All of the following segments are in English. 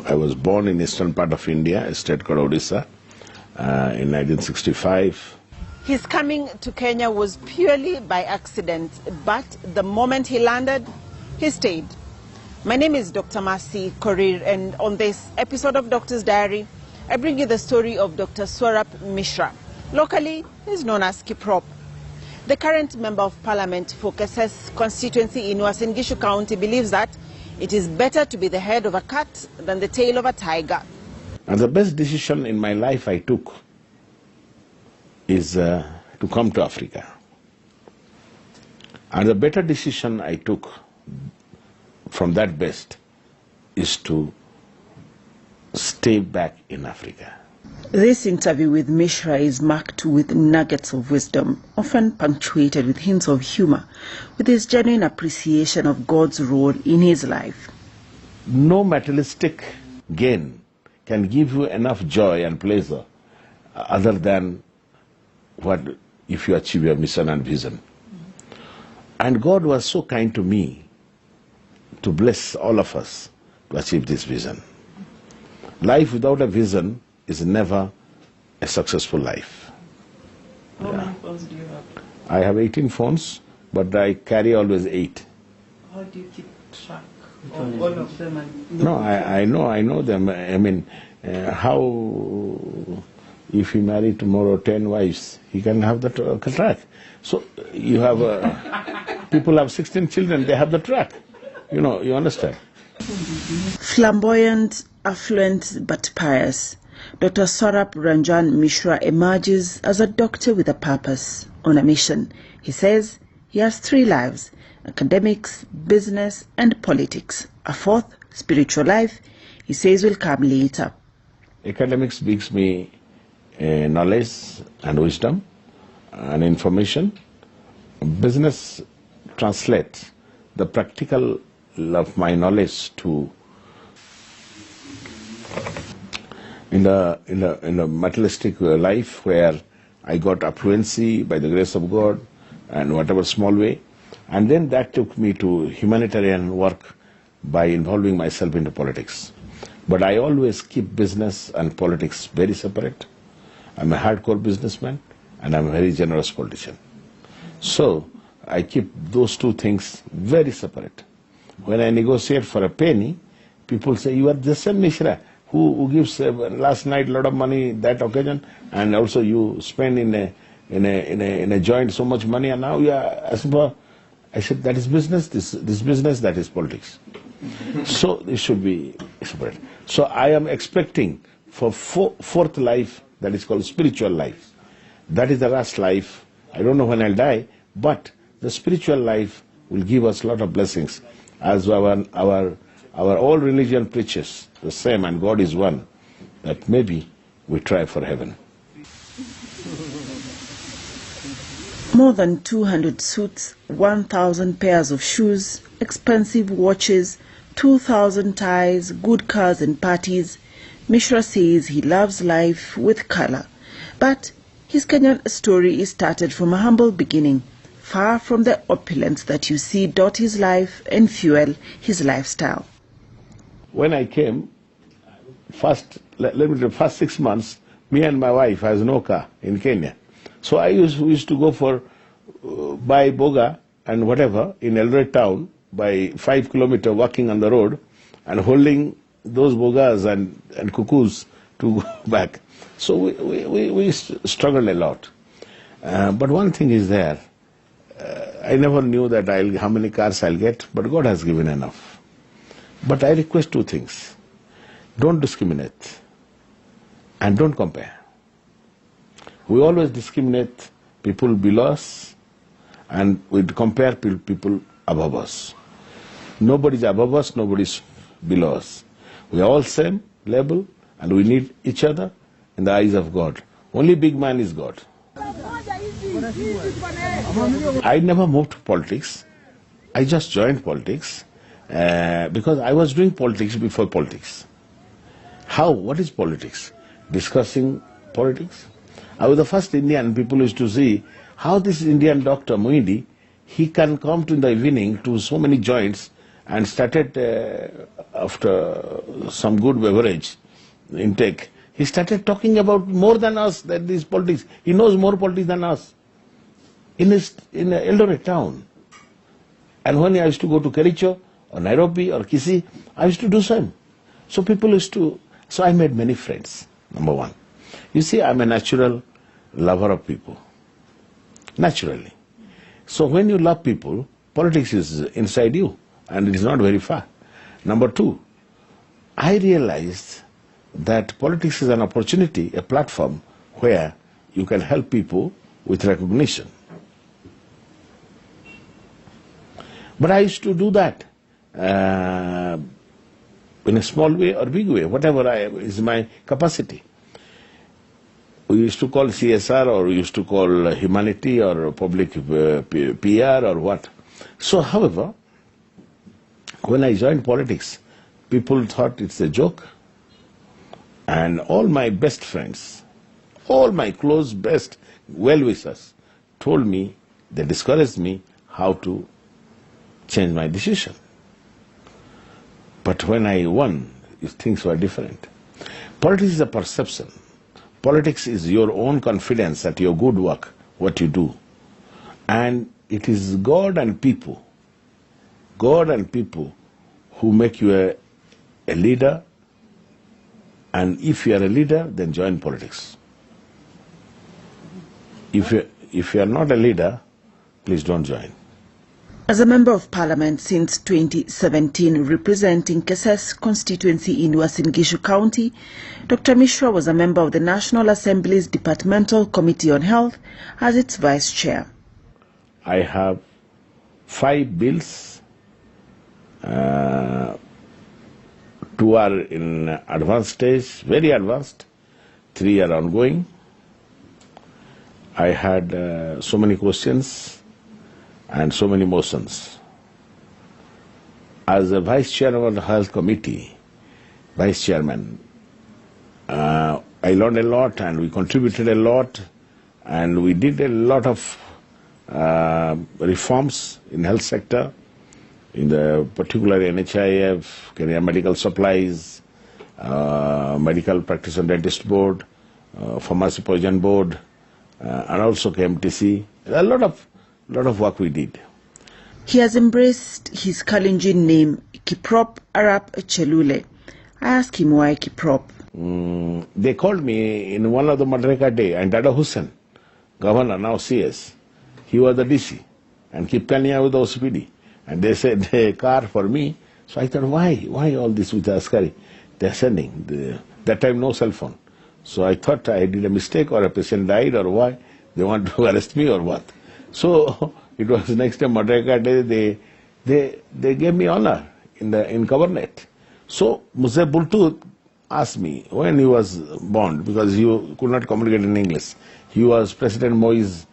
I was born in eastern part of India, a state called Odisha, in 1965. His coming to Kenya was purely by accident, but the moment he landed, he stayed. My name is Dr. Mercy Korir, and on this episode of Doctor's Diary, I bring you the story of Dr. Swarap Mishra. Locally, he's known as Kiprop. The current Member of Parliament for Keses constituency in Uasin Gishu County believes that it is better to be the head of a cat than the tail of a tiger. And the best decision in my life I took is to come to Africa. And the better decision I took from that best is to stay back in Africa. This interview with Mishra is marked with nuggets of wisdom, often punctuated with hints of humor, with his genuine appreciation of God's role in his life. No materialistic gain can give you enough joy and pleasure other than what if you achieve your mission and vision. And God was so kind to me to bless all of us to achieve this vision. Life without a vision is never a successful life. How many phones do you have? I have 18 phones, but I carry always 8. How do you keep track of all of them? No, I know them. I mean, how if he marry tomorrow 10 wives, he can have the track. So you have people have 16 children, they have the track. You know, you understand. Flamboyant, affluent, but pious, Dr. Swarap Ranjan Mishra emerges as a doctor with a purpose, on a mission. He says he has 3 lives: academics, business, and politics. A 4th, spiritual life, he says will come later. Academics gives me knowledge and wisdom and information. Business translates the practical of my knowledge to in the materialistic life, where I got affluency by the grace of God and whatever small way, and then that took me to humanitarian work by involving myself into politics. But I always keep business and politics very separate. I'm a hardcore businessman and I'm a very generous politician. So I keep those 2 things very separate. When I negotiate for a penny, people say, you are the same Mishra who gives last night a lot of money that occasion, and also you spend in a joint so much money, and now you are asking for. I said, that is business, this business, that is politics. So it should be separate. So I am expecting for 4th life, that is called spiritual life. That is the last life. I don't know when I'll die, but the spiritual life will give us a lot of blessings. As our old religion preaches the same, and God is one, that maybe we try for heaven. More than 200 suits, 1,000 pairs of shoes, expensive watches, 2,000 ties, good cars and parties. Mishra says he loves life with color. But his Kenyan story started from a humble beginning, far from the opulence that you see dot his life and fuel his lifestyle. When I came, first 6 months, me and my wife has no car in Kenya. So we used to go for buy boga and whatever in Eldoret town by 5 kilometers walking on the road and holding those bogas and cuckoos to go back. So we struggled a lot. But one thing is there. I never knew that how many cars I'll get, but God has given enough. But I request 2 things. Don't discriminate and don't compare. We always discriminate people below us and we compare people above us. Nobody is above us, nobody is below us. We are all same level and we need each other in the eyes of God. Only big man is God. I never moved to politics. I just joined politics because I was doing politics before politics. How? What is politics? Discussing politics. I was the first Indian. People used to see how this Indian doctor Moindi, he can come to in the evening to so many joints and started, after some good beverage intake, he started talking about more than us, that these politics. He knows more politics than us. In Eldoret town. And when I used to go to Kericho or Nairobi or Kisii, I used to do same. So people used to, so I made many friends, number one. You see, I'm a natural lover of people, naturally. So when you love people, politics is inside you and it is not very far. Number two, I realized that politics is an opportunity, a platform where you can help people with recognition. But I used to do that in a small way or big way, whatever is my capacity. We used to call CSR, or we used to call humanity, or public PR, or what. So, however, when I joined politics, people thought it's a joke. And all my best friends, all my close, best well-wishers told me, they discouraged me how to change my decision. But when I won, things were different. Politics is a perception. Politics is your own confidence at your good work, what you do. And it is God and people who make you a leader. And if you are a leader, then join politics. If you are not a leader, please don't join. As a Member of Parliament since 2017, representing Keses constituency in Uasin Gishu County, Dr. Mishra was a member of the National Assembly's Departmental Committee on Health as its Vice Chair. I have 5 bills. 2 are in advanced stage, very advanced. 3 are ongoing. I had so many questions and so many motions. As a Vice Chairman of the Health Committee, Vice Chairman, I learned a lot and we contributed a lot and we did a lot of reforms in health sector, in the particular NHIF, Kenya Medical Supplies, Medical Practice and Dentist Board, Pharmacy Provision Board, and also KMTC. A lot of work we did. He has embraced his Kalenjin name, Kiprop Arap Chelule. I asked him why Kiprop. They called me in one of the Madreka Day, and Dada Hussain, Governor, now CS, he was the DC, and Kipkania was the OCPD. And they said a car for me. So I thought, why all this with the Askari? They're sending. That time no cell phone. So I thought I did a mistake or a patient died or why. They want to arrest me or what. So it was next time Madreka Day, they gave me honor in cabinet. So Muse Bultu asked me when he was born, because he could not communicate in English. He was President Moi's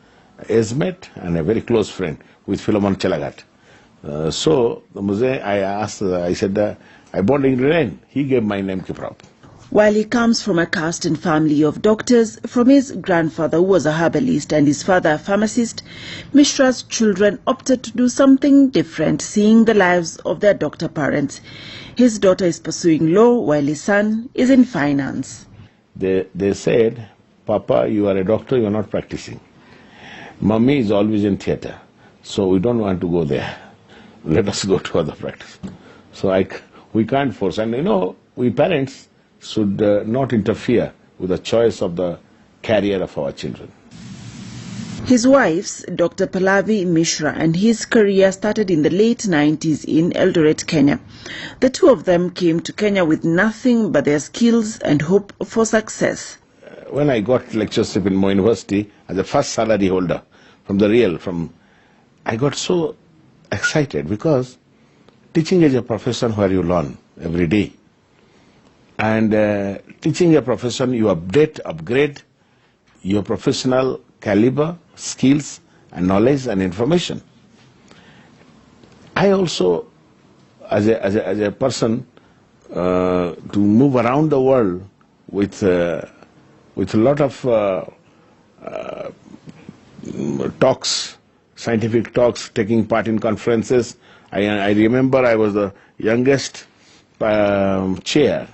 age-mate and a very close friend with Philemon Chelagat. So Muse, I said, I born in Iran. He gave my name Kiprop. While he comes from a caste and family of doctors, from his grandfather who was a herbalist and his father a pharmacist, Mishra's children opted to do something different, seeing the lives of their doctor parents. His daughter is pursuing law while his son is in finance. They said, Papa, you are a doctor, you are not practicing. Mummy is always in theatre, so we don't want to go there. Let us go to other practice. So we can't force. And you know, we parents should not interfere with the choice of the career of our children. His wife's Dr. Pallavi Mishra and his career started in the late 90s in Eldoret, Kenya. The two of them came to Kenya with nothing but their skills and hope for success. When I got lectureship in Moi University as a first salary holder I got so excited because teaching is a profession where you learn every day. And teaching a profession, you upgrade your professional caliber, skills, and knowledge and information. I also, as a person, to move around the world with a lot of talks, scientific talks, taking part in conferences, I remember I was the youngest chair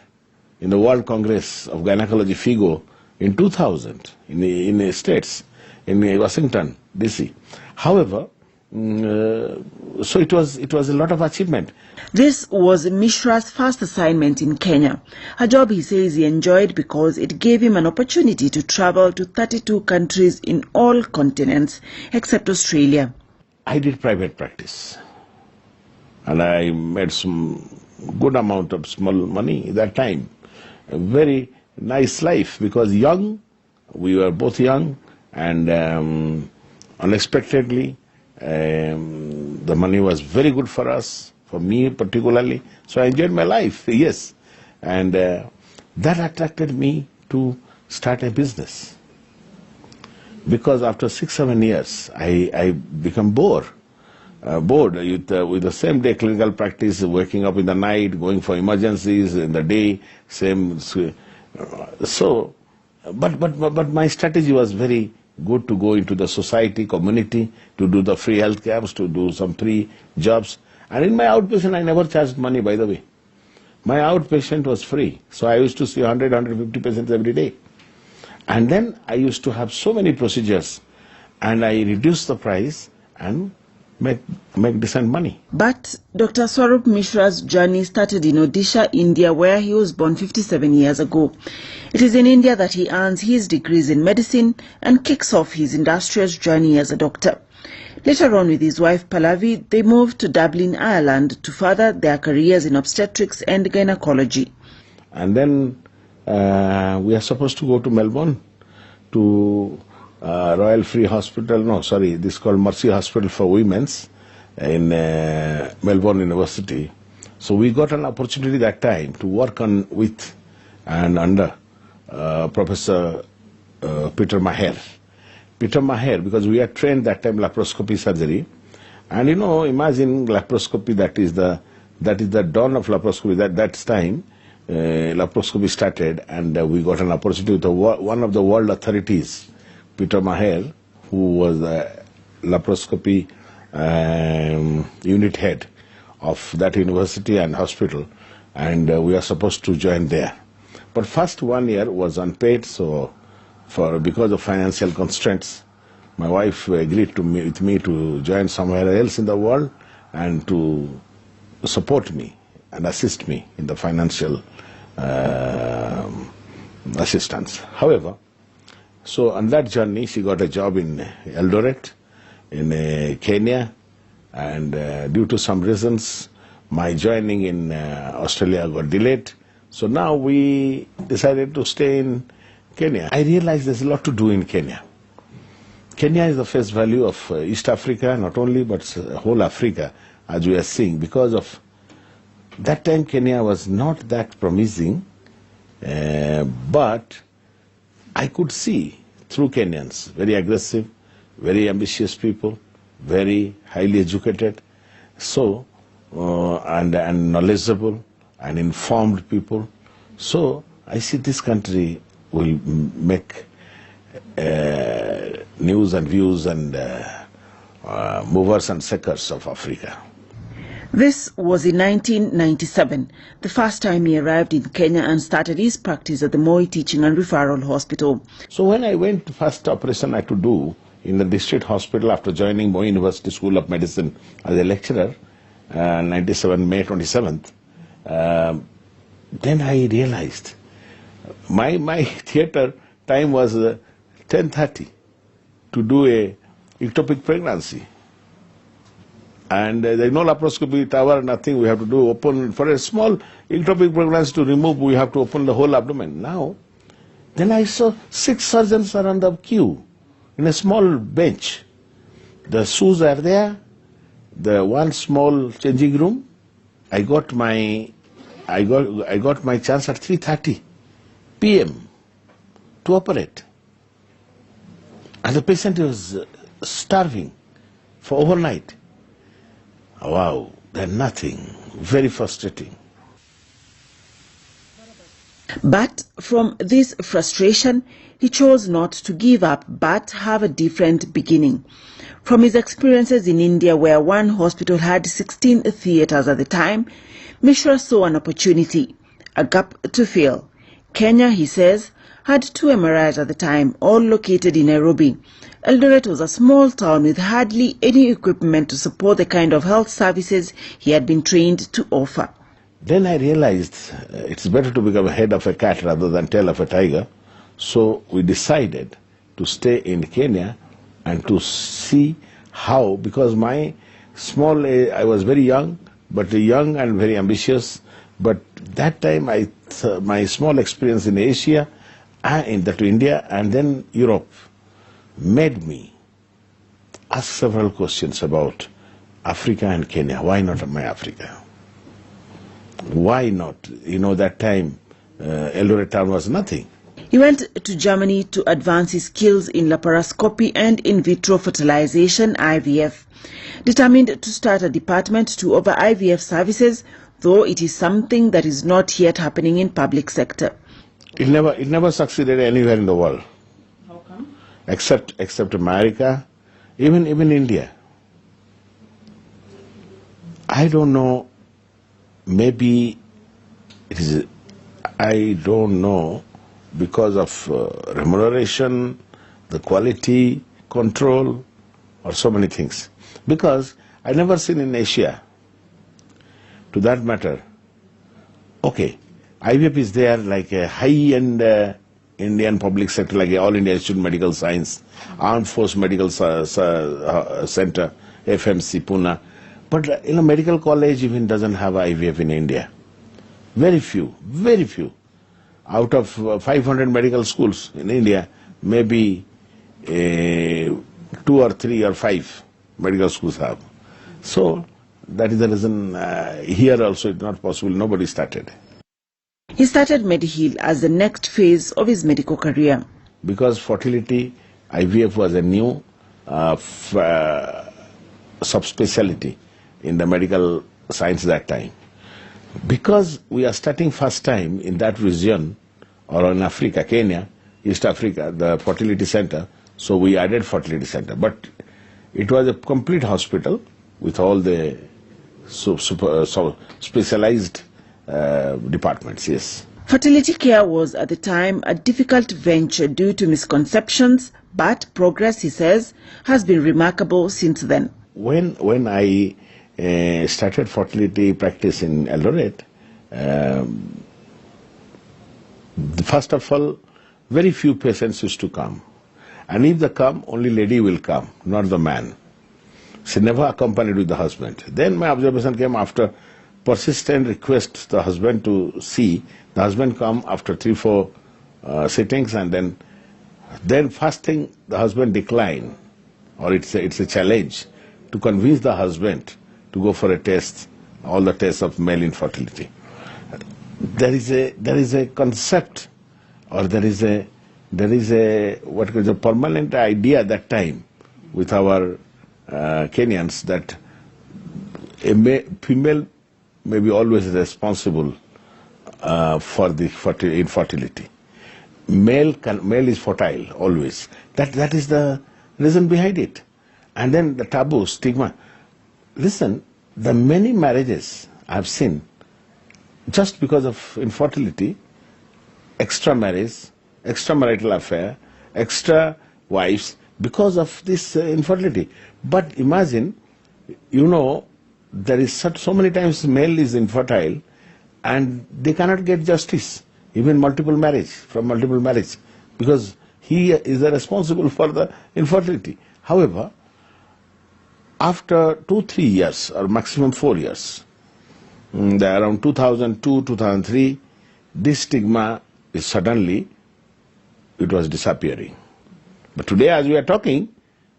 in the World Congress of Gynecology, FIGO, in 2000 in the States, in Washington, D.C. However, so it was a lot of achievement. This was Mishra's first assignment in Kenya, a job he says he enjoyed because it gave him an opportunity to travel to 32 countries in all continents except Australia. I did private practice and I made some good amount of small money at that time. A very nice life because we were both young, and unexpectedly the money was very good for us, for me particularly. So I enjoyed my life, yes. And that attracted me to start a business. Because after 6-7 years, I become bored with the same day clinical practice, waking up in the night, going for emergencies in the day, same. But my strategy was very good to go into the society, community, to do the free health camps, to do some free jobs. And in my outpatient, I never charged money, by the way. My outpatient was free. So I used to see 100, 150 patients every day. And then I used to have so many procedures, and I reduced the price and make decent money. But Dr. Swarup Mishra's journey started in Odisha, India, where he was born 57 years ago. It is in India that he earns his degrees in medicine and kicks off his industrious journey as a doctor. Later on, with his wife Pallavi, they moved to Dublin, Ireland to further their careers in obstetrics and gynecology. And then we are supposed to go to Melbourne to Royal Free Hospital, this is called Mercy Hospital for Women's in Melbourne University. So we got an opportunity that time to work with and under Professor Peter Maher. Peter Maher, because we are trained that time laparoscopy surgery, and imagine laparoscopy, that is the dawn of laparoscopy. That time laparoscopy started, and we got an opportunity with one of the world authorities, Peter Maher, who was the laparoscopy unit head of that university and hospital, and we are supposed to join there. But first 1 year was unpaid, so because of financial constraints, my wife agreed with me to join somewhere else in the world and to support me and assist me in the financial assistance. However, so on that journey, she got a job in Eldoret, in Kenya, and due to some reasons, my joining in Australia got delayed. So now we decided to stay in Kenya. I realized there's a lot to do in Kenya. Kenya is the face value of East Africa, not only, but whole Africa, as we are seeing. Because of that time, Kenya was not that promising, but I could see through Kenyans, very aggressive, very ambitious people, very highly educated, and knowledgeable and informed people. So I see this country will make news and views and movers and shakers of Africa. This was in 1997, the first time he arrived in Kenya and started his practice at the Moi Teaching and Referral Hospital. So when I went, the first operation I had to do in the district hospital after joining Moi University School of Medicine as a lecturer, 97 May 27th, then I realized my theatre time was 10:30 to do a ectopic pregnancy. And there's no laparoscopy tower, nothing. We have to do open, for a small ectopic pregnancy to remove, we have to open the whole abdomen. Now, then I saw 6 surgeons are on the queue in a small bench. The shoes are there, the one small changing room. I got my chance at 3:30 p.m. to operate. And the patient was starving for overnight. Wow, then nothing. Very frustrating. But from this frustration, he chose not to give up, but have a different beginning. From his experiences in India, where one hospital had 16 theatres at the time, Mishra saw an opportunity, a gap to fill. Kenya, he says, had 2 MRIs at the time, all located in Nairobi. Eldoret was a small town with hardly any equipment to support the kind of health services he had been trained to offer. Then I realized it's better to become a head of a cat rather than tail of a tiger. So we decided to stay in Kenya and to see how, because I was very young, but young and very ambitious. But that time, my small experience in Asia, to India and then Europe, made me ask several questions about Africa and Kenya. Why not my Africa? Why not? That time, Eldoret town was nothing. He went to Germany to advance his skills in laparoscopy and in vitro fertilization, IVF. Determined to start a department to offer IVF services, though it is something that is not yet happening in public sector. It never succeeded anywhere in the world. How come? Except America, even India. I don't know. Maybe it is. I don't know, because of remuneration, the quality control, or so many things. Because I never seen in Asia, to that matter, okay, IVF is there like a high-end Indian public sector, like All India Institute of Medical Science, Armed Force Medical Center, FMC, Pune. But medical college even doesn't have IVF in India. Very few. Out of 500 medical schools in India, maybe 2 or 3 or 5 medical schools have. So that is the reason here also it's not possible. Nobody started. He started Mediheal as the next phase of his medical career. Because fertility, IVF was a new subspecialty in the medical science that time. Because we are starting first time in that region, or in Africa, Kenya, East Africa, the fertility center, so we added fertility center. But it was a complete hospital with all the specialized departments, yes. Fertility care was at the time a difficult venture due to misconceptions, but progress, he says, has been remarkable since then. When I started fertility practice in Eldoret, first of all, very few patients used to come. And if they come, only lady will come, not the man. She never accompanied with the husband. Then my observation came after persistent request the husband to see. The husband come after 3-4 sittings, and then first thing the husband decline, or it's a challenge to convince the husband to go for a test, all the tests of male infertility. There is a concept, or there is a what is a permanent idea at that time with our Kenyans, that a female may be always responsible for the infertility. Male is fertile always. That is the reason behind it. And then the taboo, stigma. Listen, the many marriages I have seen, just because of infertility, extra marriage, extramarital affair, extra wives, because of this infertility. But imagine, there is so many times male is infertile and they cannot get justice, even from multiple marriage, because he is responsible for the infertility. However, after 2-3 years or maximum 4 years, around 2002, 2003, this stigma is suddenly, it was disappearing. But today, as we are talking,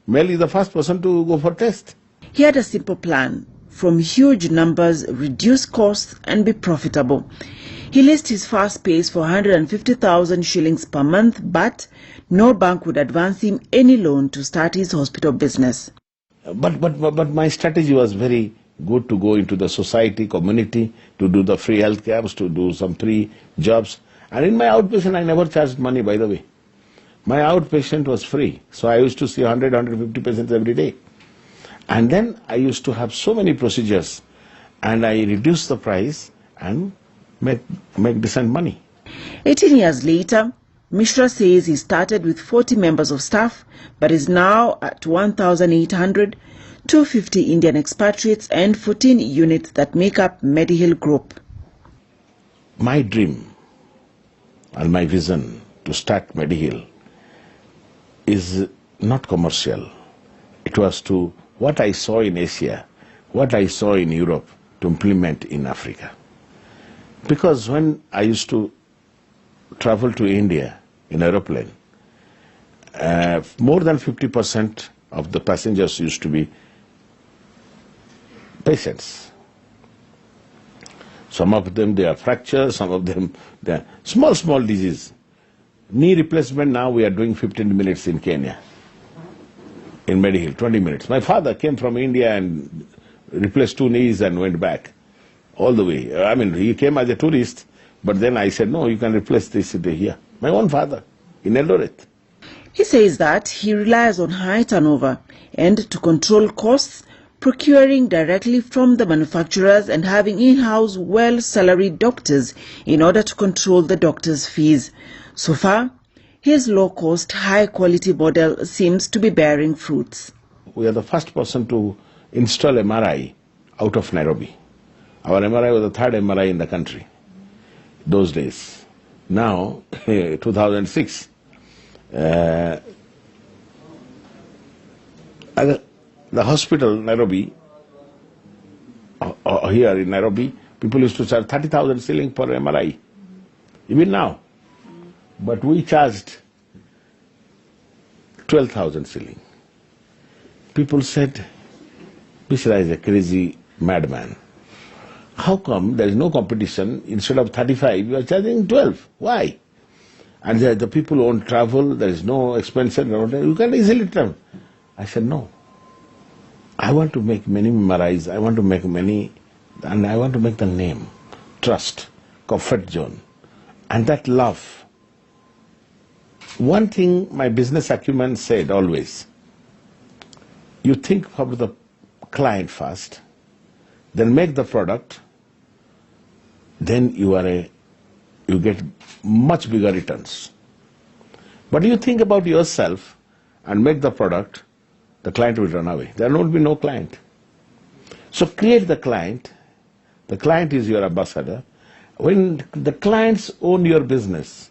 male is the first person to go for test. He had a simple plan: from huge numbers, reduce costs and be profitable. He leased his first space for 150,000 shillings per month, but no bank would advance him any loan to start his hospital business. But my strategy was very good, to go into the society, community, to do the free health camps, to do some free jobs. And in my outpatient, I never charged money, by the way. My outpatient was free. So I used to see 100, 150 patients every day. And then I used to have so many procedures, and I reduced the price and make decent money. 18 years later, Mishra says he started with 40 members of staff, but is now at 1,800, 250 Indian expatriates and 14 units that make up Medihill Group. My dream and my vision to start Medihill is not commercial. It was to what I saw in Asia, what I saw in Europe, to implement in Africa. Because when I used to travel to India in aeroplane, more than 50% of the passengers used to be patients. Some of them, they are fractures, some of them, they are small disease. Knee replacement now we are doing 15 minutes in Kenya. In Medihill, 20 minutes. My father came from India and replaced 2 knees and went back all the way. I mean, he came as a tourist, but then I said, no, you can replace this here. My own father, in Eldoret. He says that he relies on high turnover and to control costs, procuring directly from the manufacturers and having in-house well-salaried doctors in order to control the doctors' fees. So far, his low-cost, high-quality model seems to be bearing fruits. We are the first person to install MRI out of Nairobi. Our MRI was the third MRI in the country those days. Now, 2006, the hospital, Nairobi, here in Nairobi, people used to charge 30,000 shilling per MRI, even now. But we charged 12,000 shilling. People said, Mishra is a crazy madman. How come there is no competition? Instead of 35, you are charging 12. Why? And the people won't travel, there is no expense, you can easily travel. I said, no. I want to make many MRIs, I want to make many, and I want to make the name, trust, comfort zone, and that love. One thing my business acumen said always, you think of the client first, then make the product, then you get much bigger returns. But you think about yourself and make the product, the client will run away. There will be no client. So create the client is your ambassador. When the clients own your business,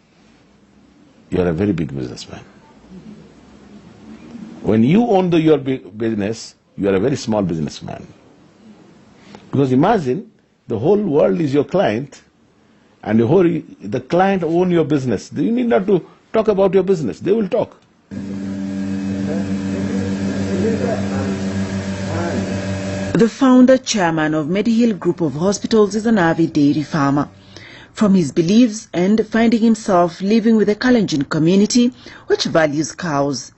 you are a very big businessman. When you own your business, you are a very small businessman. Because imagine the whole world is your client and the client own your business. You need not to talk about your business. They will talk. The founder chairman of Medihill Group of Hospitals is an avid dairy farmer. From his beliefs and finding himself living with a Kalenjin community which values cows.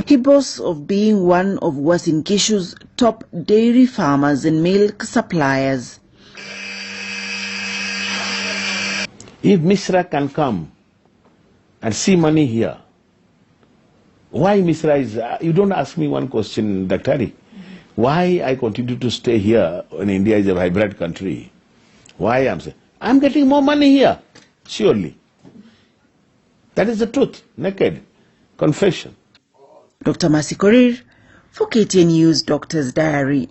He boasts of being one of Uasin Gishu's top dairy farmers and milk suppliers. If Mishra can come and see money here, why Mishra is... you don't ask me one question, Dr. Hari. Why I continue to stay here when India is a vibrant country? Why I'm saying? I'm getting more money here, surely. That is the truth, naked confession. Dr. Mercy Korir for KTN News Doctor's Diary.